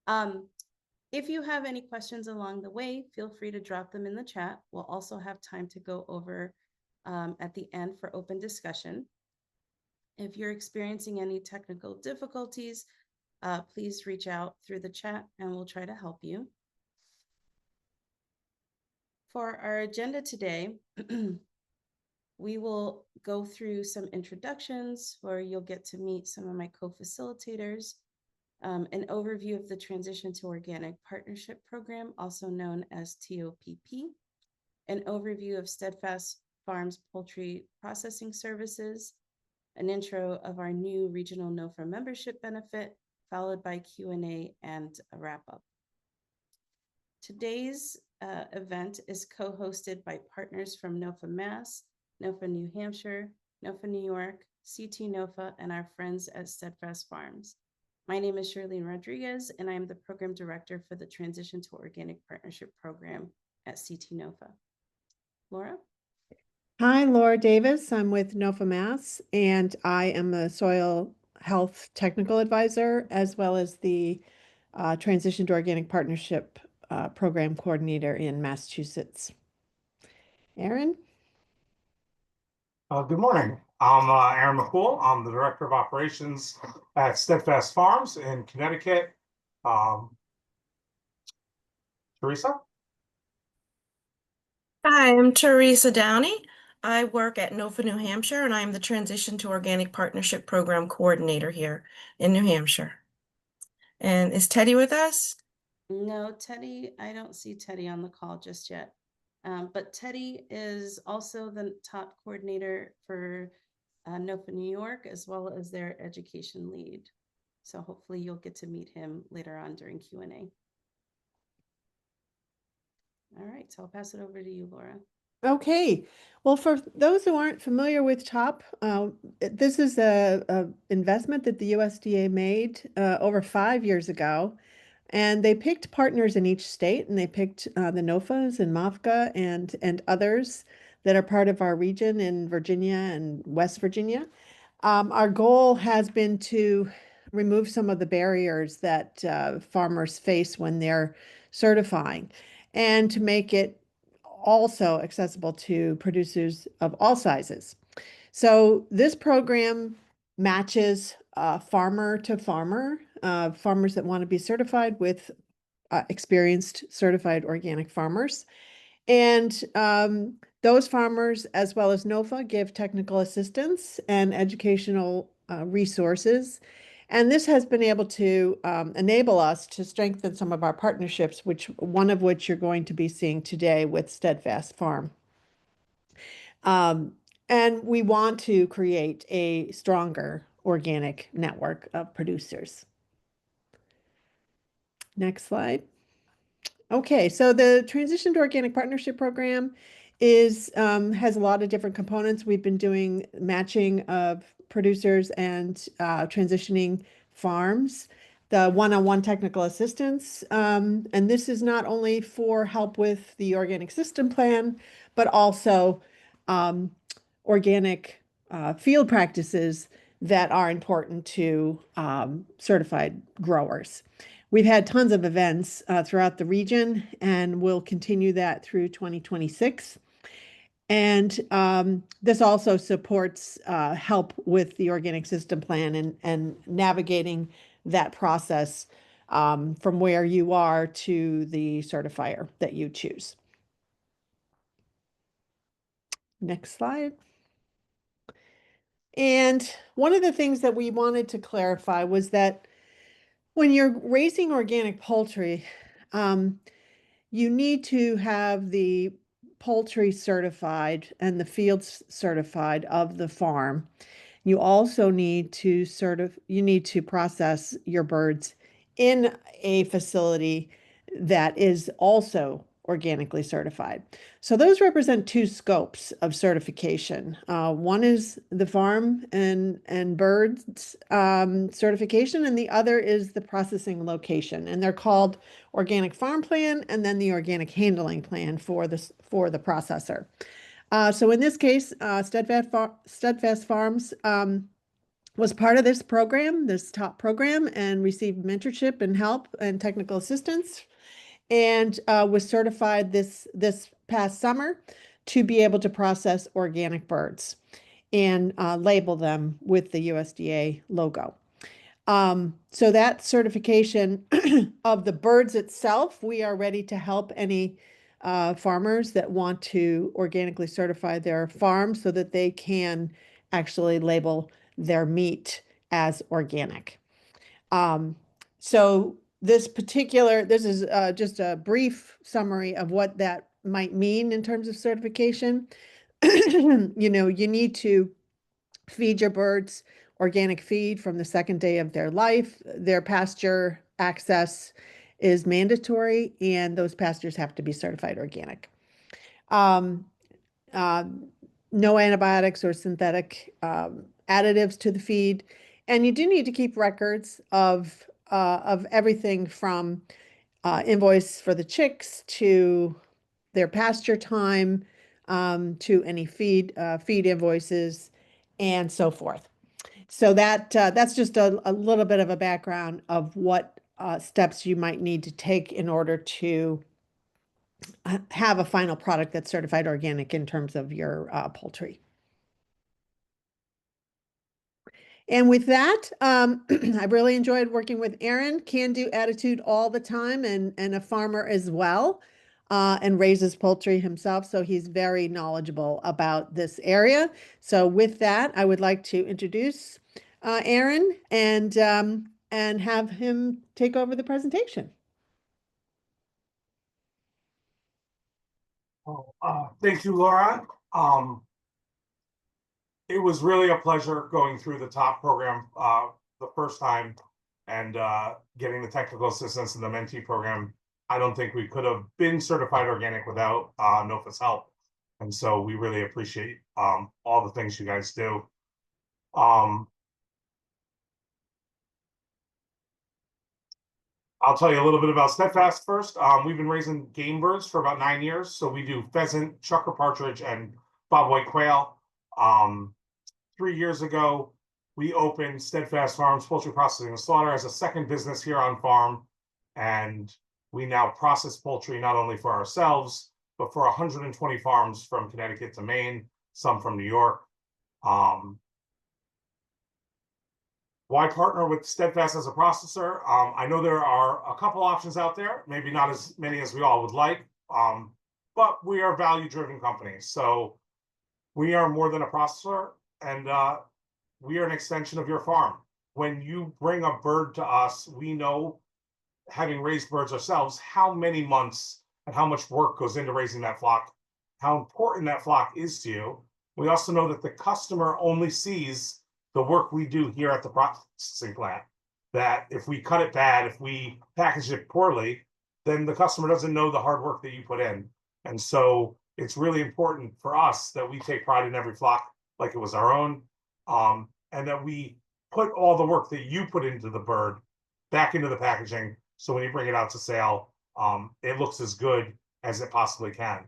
If you have any questions along the way, feel free to drop them in the chat. We'll also have time to go over at the end for open discussion. If you're experiencing any technical difficulties, please reach out through the chat and we'll try to help you. For our agenda today, we will go through some introductions where you'll get to meet some of my co-facilitators, an overview of the Transition to Organic Partnership Program, also known as TOPP, an overview of Steadfast Farms Poultry Processing Services, an intro of our new regional NOFA membership benefit, followed by Q&A and a wrap-up. Today's event is co-hosted by partners from NOFA Mass, NOFA New Hampshire, NOFA New York, CT NOFA, and our friends at Steadfast Farms. My name is Shirlene Rodriguez, and I am the Program Director for the Transition to Organic Partnership Program at CT NOFA. Laura? Hi, Laura Davis. I'm with NOFA Mass, and I am a Soil Health Technical Advisor, as well as the Transition to Organic Partnership Program Coordinator in Massachusetts. Aaron? Good morning. I'm Aaron McCool. I'm the Director of Operations at Steadfast Farms in Connecticut. Teresa? Hi, I'm Teresa Downey. I work at NOFA New Hampshire, and I'm the Transition to Organic Partnership Program Coordinator here in New Hampshire. And is Teddy with us? No, Teddy, I don't see Teddy on the call just yet. But Teddy is also the top coordinator for NOFA New York, as well as their education lead. So hopefully you'll get to meet him later on during Q&A. All right, so I'll pass it over to you, Laura. Okay. Well, for those who aren't familiar with TOP, this is a investment that the USDA made over 5 years ago. And they picked partners in each state, and they picked the NOFAs and MAFCA and others that are part of our region in Virginia and West Virginia. Our goal has been to remove some of the barriers that farmers face when they're certifying, and to make it also accessible to producers of all sizes. So this program matches farmer to farmer, farmers that want to be certified with experienced certified organic farmers. And those farmers, as well as NOFA, give technical assistance and educational resources. And this has been able to enable us to strengthen some of our partnerships, one of which you're going to be seeing today with Steadfast Farm. And we want to create a stronger organic network of producers. Next slide. Okay, so the Transition to Organic Partnership Program has a lot of different components. We've been doing matching of producers and transitioning farms, the one-on-one technical assistance, and this is not only for help with the organic system plan, but also organic field practices that are important to certified growers. We've had tons of events throughout the region, and we'll continue that through 2026. And this also supports help with the organic system plan and navigating that process from where you are to the certifier that you choose. Next slide. And one of the things that we wanted to clarify was that when you're raising organic poultry, you need to have the poultry certified and the fields certified of the farm. You also need to process your birds in a facility that is also organically certified. So those represent two scopes of certification. One is the farm and birds certification, and the other is the processing location. And they're called organic farm plan and then the organic handling plan for the processor. So in this case, Steadfast Farms was part of this program, this top program, and received mentorship and help and technical assistance, and was certified this past summer to be able to process organic birds and label them with the USDA logo. So that certification of the birds itself, we are ready to help any farmers that want to organically certify their farm so that they can actually label their meat as organic. So this is just a brief summary of what that might mean in terms of certification. You know, you need to feed your birds organic feed from the second day of their life. Their pasture access is mandatory, and those pastures have to be certified organic. Um, uh, no antibiotics or synthetic additives to the feed. And you do need to keep records of everything from invoice for the chicks to their pasture time, to any feed invoices and so forth. So that's just a little bit of a background of what steps you might need to take in order to have a final product that's certified organic in terms of your poultry. And with that, I really enjoyed working with Aaron. Can-do attitude all the time, and a farmer as well, and raises poultry himself, so he's very knowledgeable about this area. So with that, I would like to introduce Aaron and have him take over the presentation. Thank you, Laura. It was really a pleasure going through the top program the first time and getting the technical assistance in the mentee program. I don't think we could have been certified organic without NOFA's help. And so we really appreciate all the things you guys do. I'll tell you a little bit about Steadfast first. We've been raising game birds for about 9 years. So we do pheasant, chukar partridge, and bobwhite quail. 3 years ago, we opened Steadfast Farms Poultry Processing and Slaughter as a second business here on farm. And we now process poultry not only for ourselves, but for 120 farms from Connecticut to Maine, some from New York. Why partner with Steadfast as a processor? I know there are a couple options out there, maybe not as many as we all would like, but we are a value-driven company. So we are more than a processor, and we are an extension of your farm. When you bring a bird to us, we know, having raised birds ourselves, how many months and how much work goes into raising that flock, how important that flock is to you. We also know that the customer only sees the work we do here at the processing plant, that if we cut it bad, if we package it poorly, then the customer doesn't know the hard work that you put in. And so it's really important for us that we take pride in every flock like it was our own, and that we put all the work that you put into the bird back into the packaging, so when you bring it out to sale, it looks as good as it possibly can.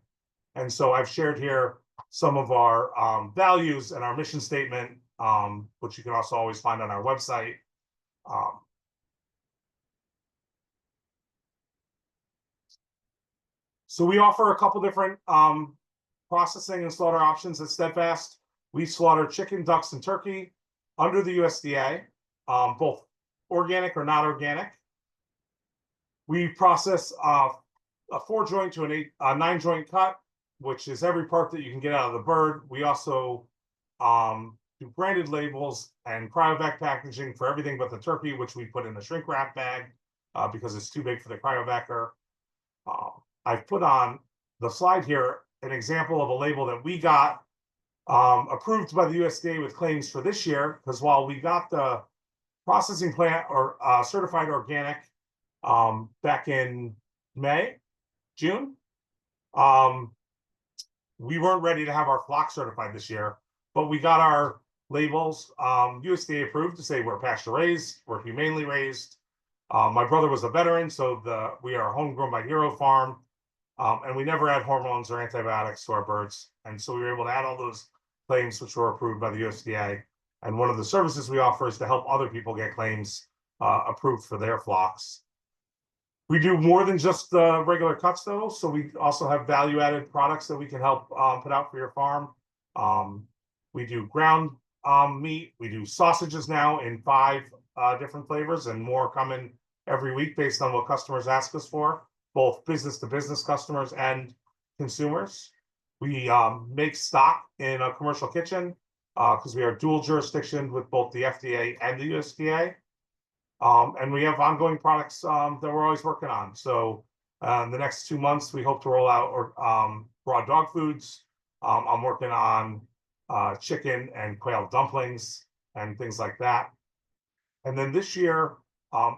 And so I've shared here some of our values and our mission statement, which you can also always find on our website. So we offer a couple different processing and slaughter options at Steadfast. We slaughter chicken, ducks, and turkey under the USDA, both organic or not organic. We process a 4-joint to a 9-joint cut, which is every part that you can get out of the bird. We also do branded labels and cryovac packaging for everything but the turkey, which we put in a shrink wrap bag because it's too big for the cryovacker. I've put on the slide here an example of a label that we got approved by the USDA with claims for this year, because while we got the processing plant or certified organic back in June, we weren't ready to have our flock certified this year, but we got our labels USDA approved to say we're pasture raised, we're humanely raised. My brother was a veteran, so we are homegrown by Hero Farm, and we never add hormones or antibiotics to our birds. And so we were able to add all those claims which were approved by the USDA. And one of the services we offer is to help other people get claims approved for their flocks. We do more than just the regular cuts though. So we also have value-added products that we can help put out for your farm. We do ground meat. We do sausages now in 5 different flavors, and more coming every week based on what customers ask us for, both business to business customers and consumers. We make stock in a commercial kitchen because we are dual jurisdiction with both the FDA and the USDA. And we have ongoing products that we're always working on. So in the next 2 months, we hope to roll out raw dog foods. I'm working on chicken and quail dumplings and things like that. And then this year,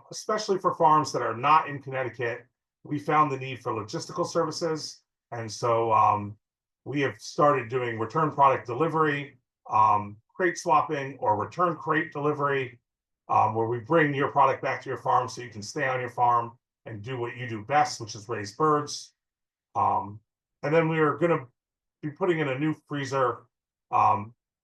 especially for farms that are not in Connecticut, we found the need for logistical services. And so we have started doing return product delivery, crate swapping, or return crate delivery, where we bring your product back to your farm so you can stay on your farm and do what you do best, which is raise birds. And then we are going to be putting in a new freezer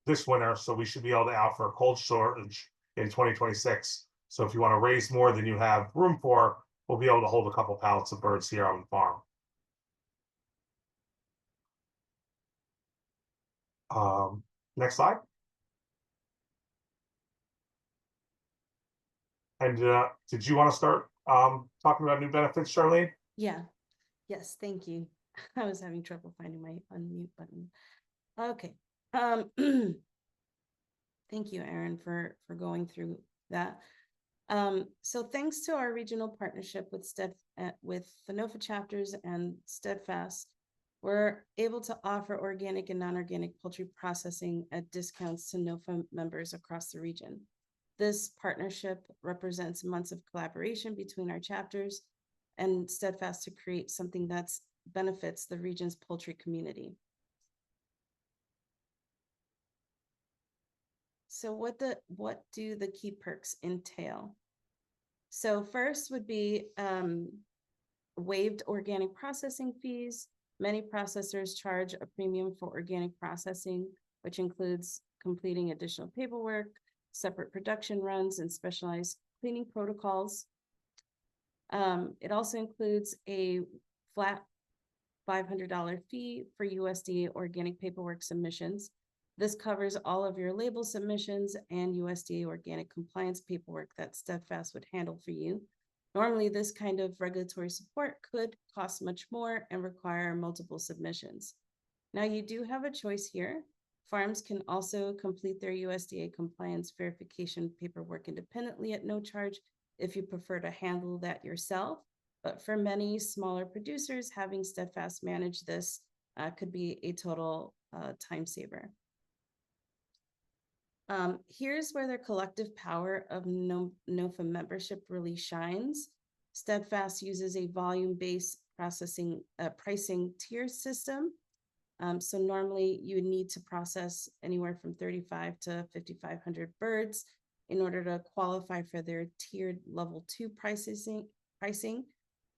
this winter, so we should be able to offer cold storage in 2026. So if you want to raise more than you have room for, we'll be able to hold a couple pallets of birds here on the farm. Next slide. And did you want to start talking about new benefits, Charlene? Yeah. Yes, thank you. I was having trouble finding my unmute button. Okay. Thank you, Aaron, for going through that. So thanks to our regional partnership with the NOFA chapters and Steadfast, we're able to offer organic and non-organic poultry processing at discounts to NOFA members across the region. This partnership represents months of collaboration between our chapters and Steadfast to create something that benefits the region's poultry community. So what do the key perks entail? So first would be waived organic processing fees. Many processors charge a premium for organic processing, which includes completing additional paperwork, separate production runs, and specialized cleaning protocols. It also includes a flat $500 fee for USDA organic paperwork submissions. This covers all of your label submissions and USDA organic compliance paperwork that Steadfast would handle for you. Normally, this kind of regulatory support could cost much more and require multiple submissions. Now, you do have a choice here. Farms can also complete their USDA compliance verification paperwork independently at no charge if you prefer to handle that yourself. But for many smaller producers, having Steadfast manage this could be a total time saver. Here's where the collective power of NOFA membership really shines. Steadfast uses a volume-based pricing tier system. So normally you would need to process anywhere from 35 to 5,500 birds in order to qualify for their tiered level 2 pricing.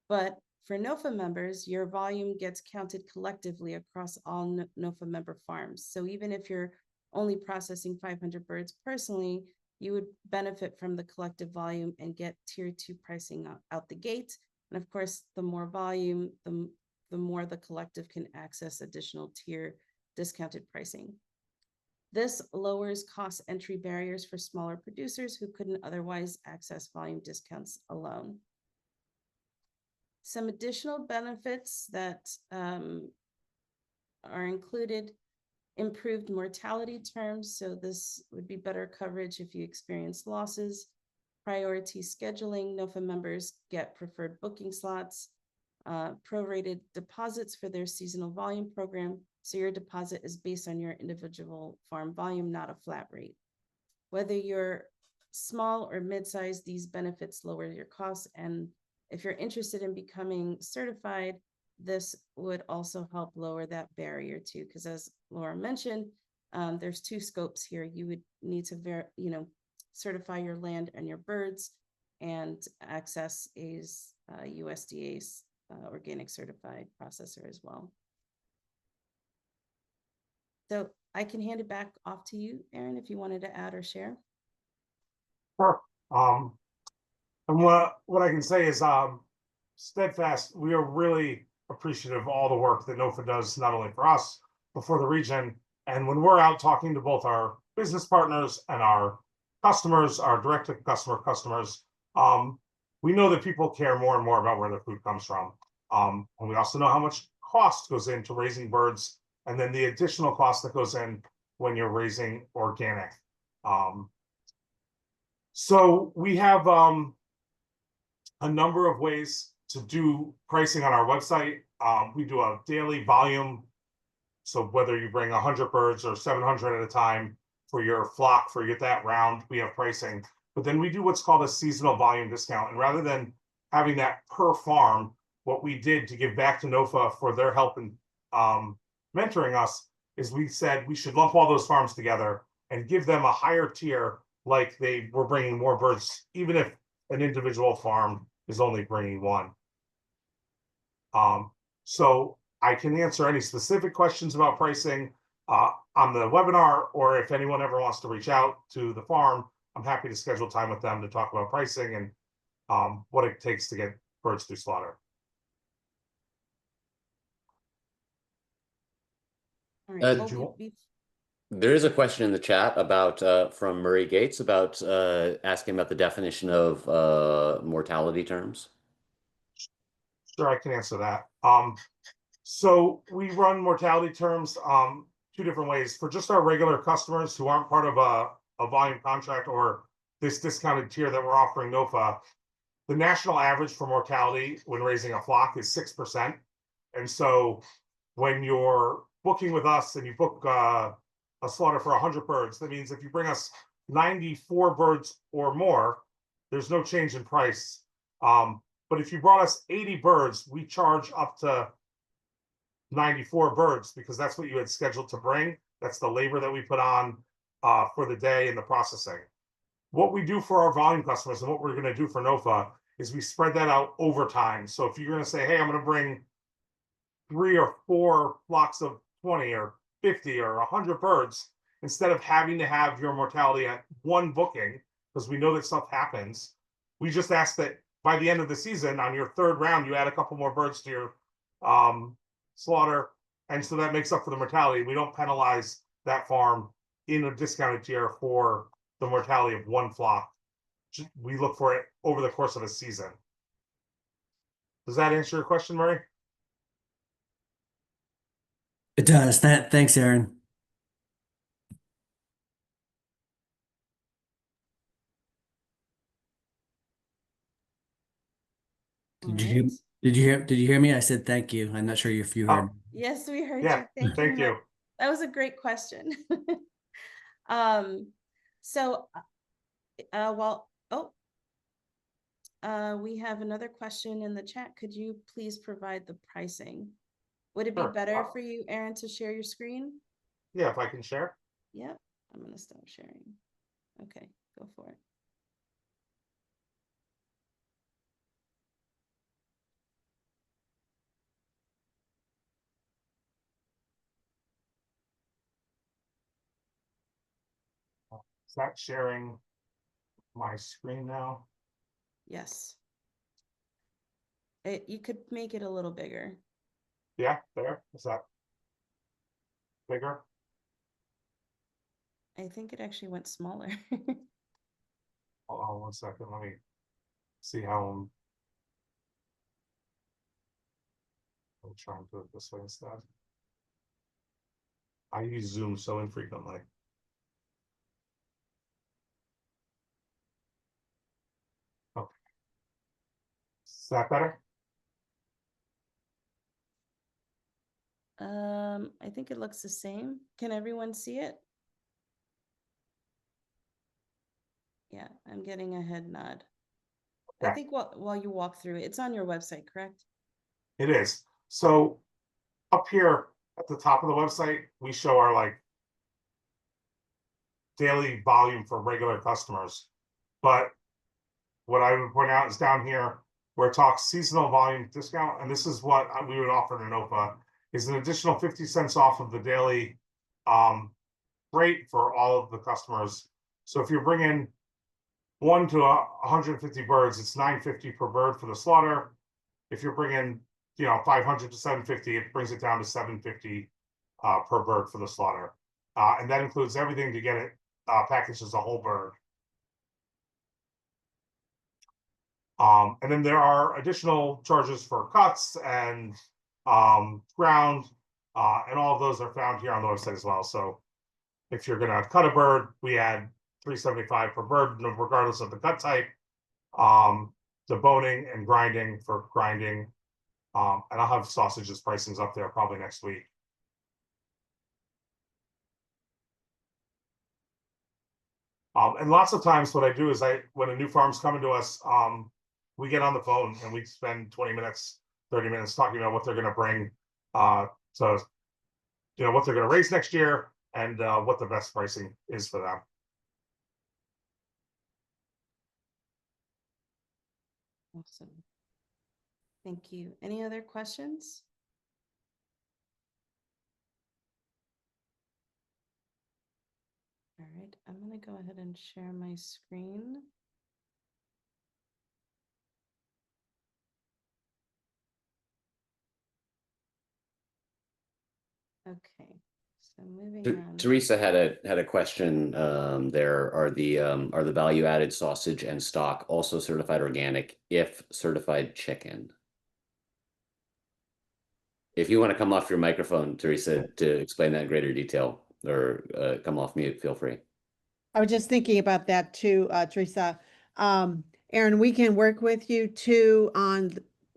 But for NOFA members, your volume gets counted collectively across all NOFA member farms. So even if you're only processing 500 birds personally, you would benefit from the collective volume and get tier 2 pricing out the gate. And of course, the more volume, the more the collective can access additional tier discounted pricing. This lowers cost entry barriers for smaller producers who couldn't otherwise access volume discounts alone. Some additional benefits that are included: improved mortality terms. So this would be better coverage if you experience losses. Priority scheduling. NOFA members get preferred booking slots. Prorated deposits for their seasonal volume program. So your deposit is based on your individual farm volume, not a flat rate. Whether you're small or mid-sized, these benefits lower your costs. And if you're interested in becoming certified, this would also help lower that barrier too, because as Laura mentioned, there's 2 scopes here. You would need to certify your land and your birds and access a USDA's organic certified processor as well. So I can hand it back off to you, Aaron, if you wanted to add or share. Sure. And what I can say is, Steadfast, we are really appreciative of all the work that NOFA does, not only for us, but for the region. And when we're out talking to both our business partners and our customers, our direct-to-customer customers, we know that people care more and more about where their food comes from. And we also know how much cost goes into raising birds, and then the additional cost that goes in when you're raising organic. So we have a number of ways to do pricing on our website. We do a daily volume. So whether you bring 100 birds or 700 at a time for your flock, for that round, we have pricing. But then we do what's called a seasonal volume discount. And rather than having that per farm, what we did to give back to NOFA for their help in mentoring us is we said we should lump all those farms together and give them a higher tier, like they were bringing more birds, even if an individual farm is only bringing one. So I can answer any specific questions about pricing on the webinar, or if anyone ever wants to reach out to the farm, I'm happy to schedule time with them to talk about pricing and what it takes to get birds through slaughter. All right. Did you- There is a question in the chat about from Murray Gates about asking about the definition of mortality terms. Sure, I can answer that. So we run mortality terms two different ways. For just our regular customers who aren't part of a volume contract or this discounted tier that we're offering NOFA, the national average for mortality when raising a flock is 6%. And so when you're booking with us and you book a slaughter for 100 birds, that means if you bring us 94 birds or more, there's no change in price. But if you brought us 80 birds, we charge up to 94 birds because that's what you had scheduled to bring. That's the labor that we put on for the day and the processing. What we do for our volume customers and what we're going to do for NOFA is we spread that out over time. So if you're going to say, hey, I'm going to bring 3 or 4 flocks of 20 or 50 or 100 birds, instead of having to have your mortality at one booking, because we know that stuff happens, we just ask that by the end of the season, on your third round, you add a couple more birds to your slaughter. And so that makes up for the mortality. We don't penalize that farm in a discounted tier for the mortality of one flock. We look for it over the course of a season. Does that answer your question, Murray? It does. Thanks, Aaron. Did you hear me? I said thank you. I'm not sure if you heard. Yes, we heard Yeah, you. thank you. That was a great question. So we have another question in the chat. Could you please provide the pricing? Would it be Sure. better for you, Aaron, to share your screen? Yeah, if I can share. Yep, I'm gonna stop sharing. Okay, go for it. Is that sharing my screen now? Yes. You could make it a little bigger. Yeah, there. Is that bigger? I think it actually went smaller. Hold on 1 second. Let me see how I'm trying to do it this way instead. I use Zoom so infrequently. Okay. Is that better? I think it looks the same. Can everyone see it? Yeah, I'm getting a head nod. I Okay. think while you walk through it, it's on your website, correct? It is. So up here at the top of the website, we show our daily volume for regular customers. But what I would point out is down here where it talks seasonal volume discount, and this is what we would offer to NOFA, is an additional 50 cents off of the daily rate for all of the customers. So if you're bringing 1 to 150 birds, it's $9.50 per bird for the slaughter. If you're bringing, 500 to 750, it brings it down to $7.50 per bird for the slaughter. And that includes everything to get it packaged as a whole bird. And then there are additional charges for cuts and ground, and all of those are found here on the website as well. So if you're going to cut a bird, we add $3.75 per bird, regardless of the cut type. The boning and grinding for grinding, and I'll have sausages pricings up there probably next week. And lots of times what I do is when a new farm's coming to us, we get on the phone and we spend 20 minutes, 30 minutes talking about what they're going to bring, what they're going to raise next year and what the best pricing is for them. Awesome. Thank you. Any other questions? All right, I'm going to go ahead and share my screen. Okay, so moving on. Teresa had a question. There are the value added sausage and stock also certified organic if certified chicken? If you want to come off your microphone, Teresa, to explain that in greater detail, or come off mute, feel free. I was just thinking about that too, Teresa. Aaron, we can work with you too on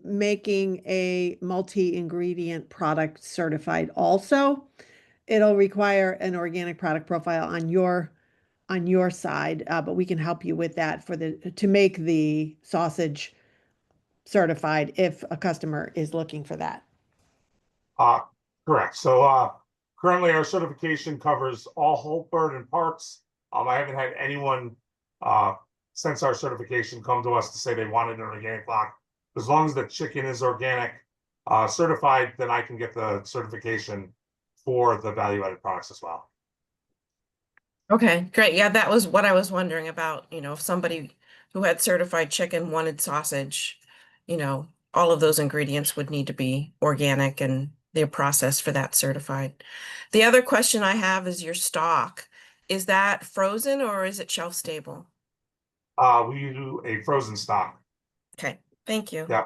making a multi-ingredient product certified also. It'll require an organic product profile on your side, but we can help you with that to make the sausage certified if a customer is looking for that. Correct. So currently our certification covers all whole bird and parts. I haven't had anyone since our certification come to us to say they wanted an organic block. As long as the chicken is organic certified, then I can get the certification for the value-added products as well. Okay, great. Yeah, that was what I was wondering about, if somebody who had certified chicken wanted sausage, all of those ingredients would need to be organic and the process for that certified. The other question I have is your stock. Is that frozen or is it shelf stable? We do a frozen stock. Okay, thank you. Yeah.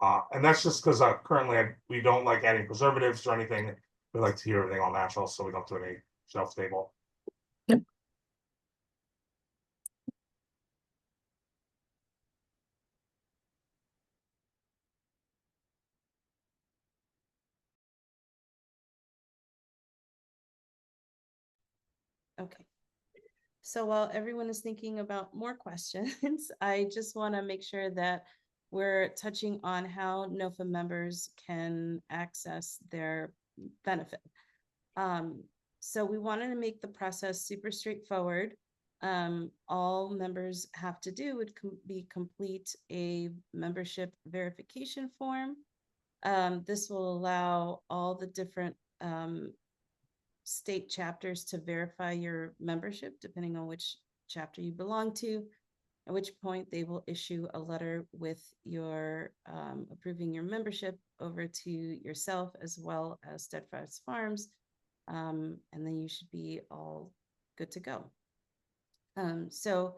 And that's just because currently we don't like adding preservatives or anything. We like to keep everything all natural, so we don't do any shelf stable. Yep. Okay. So while everyone is thinking about more questions, I just want to make sure that we're touching on how NOFA members can access their benefit. So we wanted to make the process super straightforward. All members have to do would be complete a membership verification form. This will allow all the different state chapters to verify your membership, depending on which chapter you belong to, at which point they will issue a letter with your approving your membership over to yourself as well as Steadfast Farms. And then you should be all good to go. So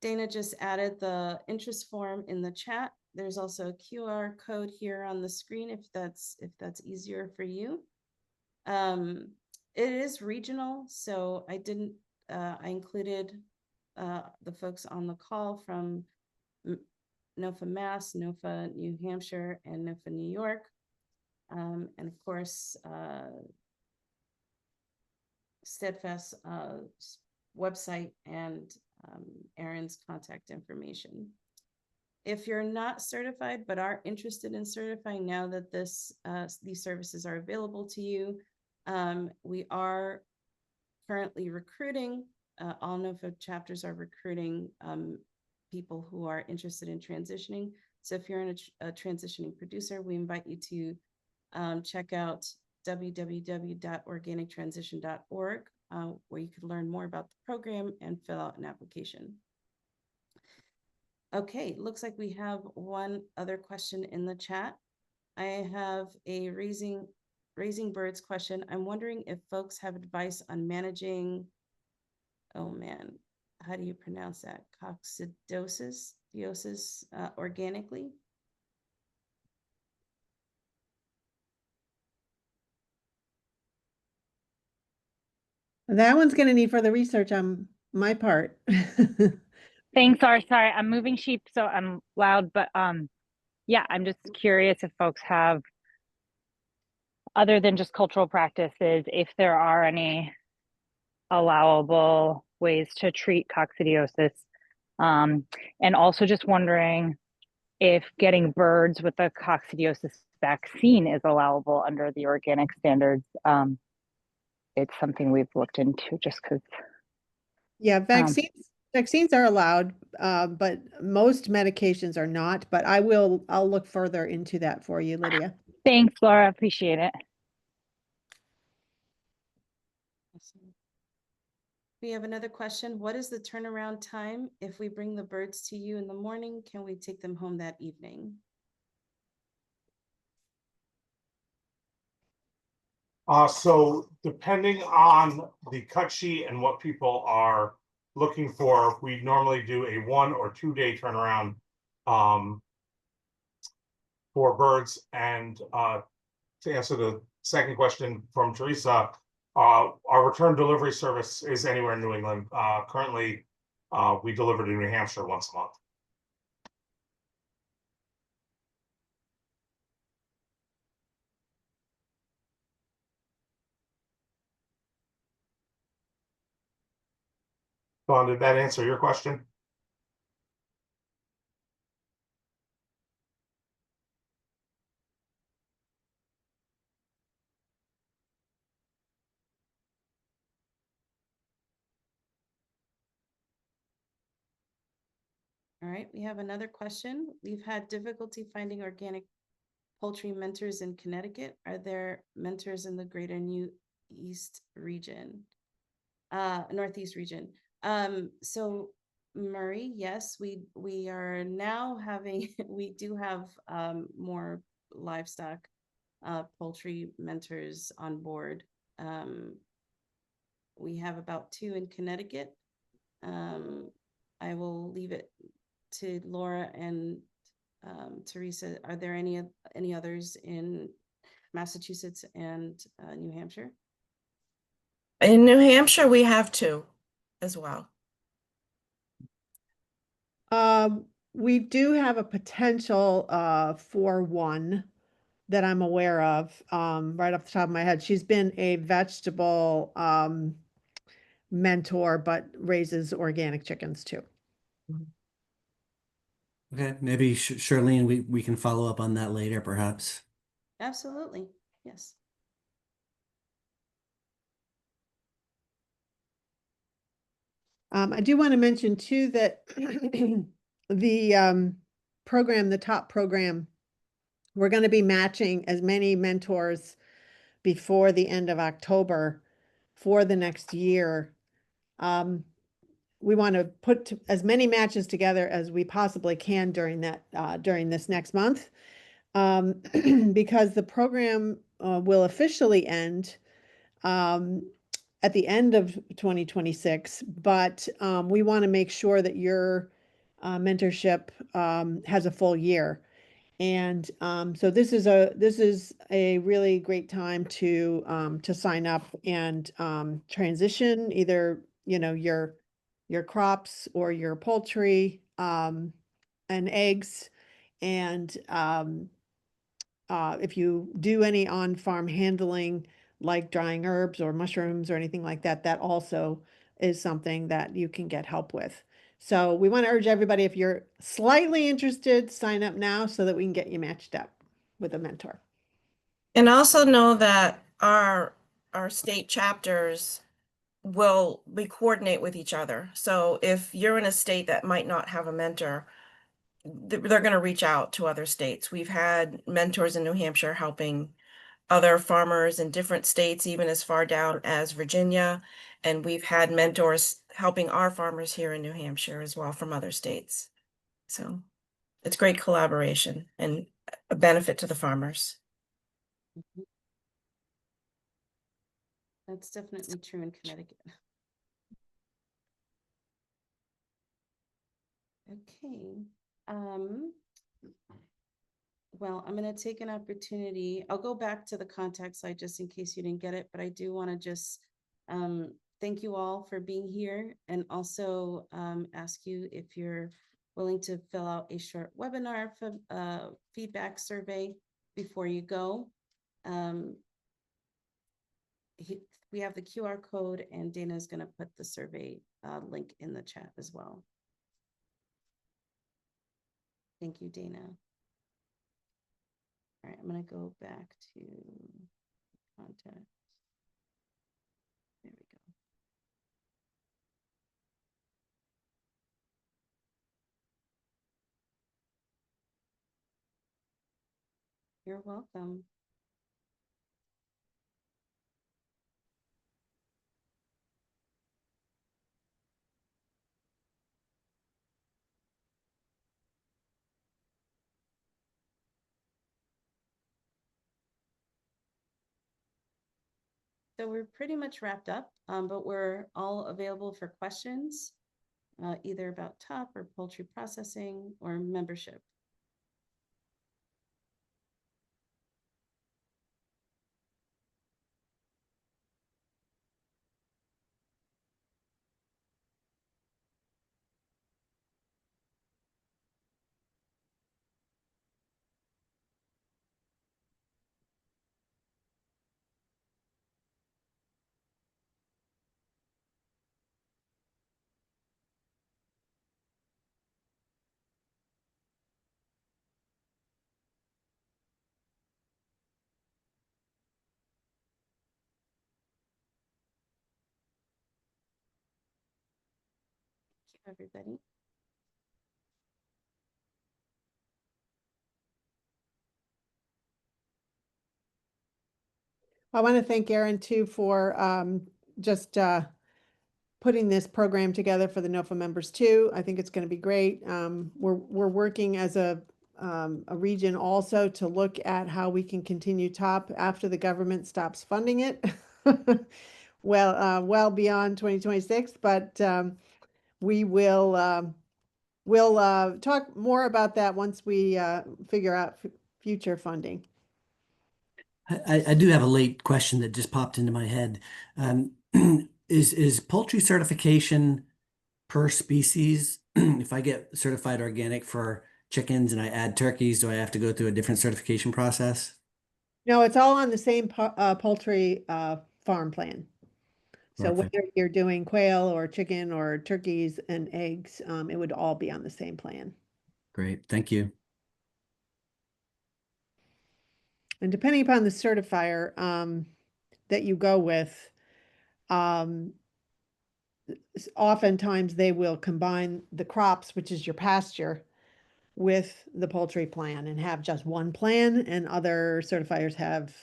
Dana just added the interest form in the chat. There's also a QR code here on the screen if that's easier for you. It is regional, so I included the folks on the call from NOFA Mass, NOFA New Hampshire, and NOFA New York. And of course, Steadfast website and Aaron's contact information. If you're not certified but are interested in certifying now that these services are available to you, we are currently recruiting. All NOFA chapters are recruiting people who are interested in transitioning. So if you're a transitioning producer, we invite you to check out www.organictransition.org. where you can learn more about the program and fill out an application. Okay, looks like we have one other question in the chat. I have a raising birds question. I'm wondering if folks have advice on managing, oh man, how do you pronounce that? Coccidiosis organically? That one's going to need further research on my part. Thanks, sorry, I'm moving sheep, so I'm loud, but yeah, I'm just curious if folks have, other than just cultural practices, if there are any allowable ways to treat coccidiosis. And also just wondering if getting birds with the coccidiosis vaccine is allowable under the organic standards. It's something we've looked into just because. Yeah, vaccines are allowed, but most medications are not. But I'll look further into that for you, Lydia. Thanks, Laura. Appreciate it. Awesome. We have another question. What is the turnaround time? If we bring the birds to you in the morning, can we take them home that evening? So depending on the cut sheet and what people are looking for, we normally do a 1 or 2 day turnaround for birds. And to answer the second question from Teresa, our return delivery service is anywhere in New England. Currently, we deliver to New Hampshire once a month. Dawn, did that answer your question? All right, we have another question. We've had difficulty finding organic poultry mentors in Connecticut. Are there mentors in the greater Northeast region? So Murray, yes, we are now having, we do have more livestock poultry mentors on board. We have about 2 in Connecticut. I will leave it to Laura and Teresa. Are there any others in Massachusetts and New Hampshire? In New Hampshire, we have 2 as well. We do have a potential for one that I'm aware of right off the top of my head. She's been a vegetable mentor, but raises organic chickens too. Okay, maybe Charlene, we can follow up on that later, perhaps. Absolutely, yes. I do want to mention too that the program, the top program, we're going to be matching as many mentors before the end of October for the next year. We want to put as many matches together as we possibly can during this next month, because the program will officially end at the end of 2026, but we want to make sure that your mentorship has a full year. And so this is a really great time to sign up and transition either, you know, your crops or your poultry and eggs. And if you do any on-farm handling, like drying herbs or mushrooms or anything like that, that also is something that you can get help with. So we want to urge everybody, if you're slightly interested, sign up now so that we can get you matched up with a mentor. And also know that our state chapters we coordinate with each other. So if you're in a state that might not have a mentor, they're going to reach out to other states. We've had mentors in New Hampshire helping other farmers in different states, even as far down as Virginia. And we've had mentors helping our farmers here in New Hampshire as well from other states. So it's great collaboration and a benefit to the farmers. That's definitely true in Connecticut. Okay. Well, I'm going to take an opportunity. I'll go back to the contact slide just in case you didn't get it, but I do want to just thank you all for being here and also ask you if you're willing to fill out a short webinar feedback survey before you go. We have the QR code and Dana is going to put the survey link in the chat as well. Thank you, Dana. All right, I'm going to go back to contact. There we go. You're welcome. So we're pretty much wrapped up, but we're all available for questions, either about TOP or poultry processing or membership. Thank you, everybody. I want to thank Erin too for just putting this program together for the NOFA members too. I think it's going to be great. We're working as a region also to look at how we can continue TOP after the government stops funding it. well beyond 2026, but we will we'll talk more about that once we figure out future funding. I do have a late question that just popped into my head. Is poultry certification per species? If I get certified organic for chickens and I add turkeys, do I have to go through a different certification process? No, it's all on the same poultry farm plan. So Perfect. whether you're doing quail or chicken or turkeys and eggs, it would all be on the same plan. Great, thank you. And depending upon the certifier that you go with, oftentimes they will combine the crops, which is your pasture, with the poultry plan and have just one plan, and other certifiers have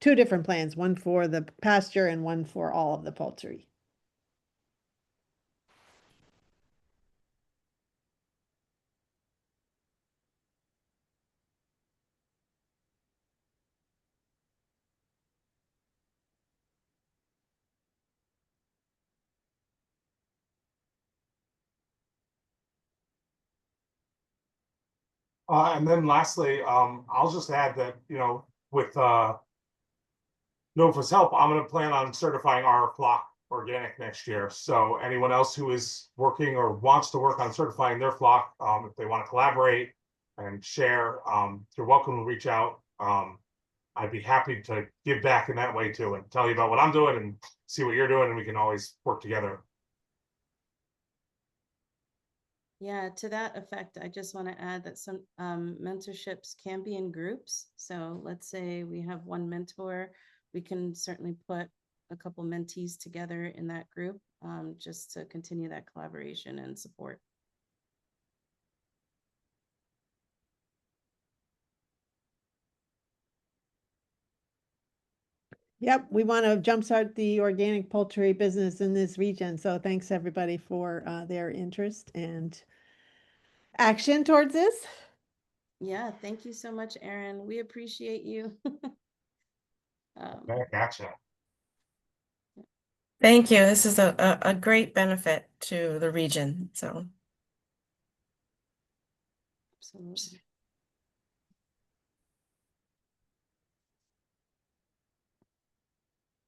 two different plans, one for the pasture and one for all of the poultry. And then lastly, I'll just add that, with NOFA's help, I'm going to plan on certifying our flock organic next year. So anyone else who is working or wants to work on certifying their flock, if they want to collaborate and share, you're welcome to reach out. I'd be happy to give back in that way too, and tell you about what I'm doing and see what you're doing, and we can always work together. Yeah, to that effect, I just want to add that some mentorships can be in groups. So let's say we have one mentor, we can certainly put a couple mentees together in that group just to continue that collaboration and support. Yep, we want to jumpstart the organic poultry business in this region. So thanks everybody for their interest and action towards this. Yeah, thank you so much, Erin. We appreciate you. Gotcha. Thank you. This is a great benefit to the region. So Absolutely.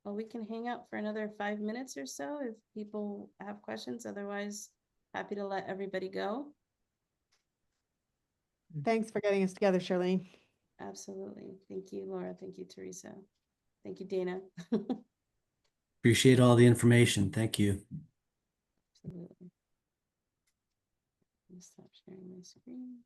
Well, we can hang out for another 5 minutes or so if people have questions. Otherwise, happy to let everybody go. Thanks for getting us together, Charlene. Absolutely. Thank you, Laura. Thank you, Teresa. Thank you, Dana. Appreciate all the information. Thank you. Absolutely. Let me stop sharing my screen.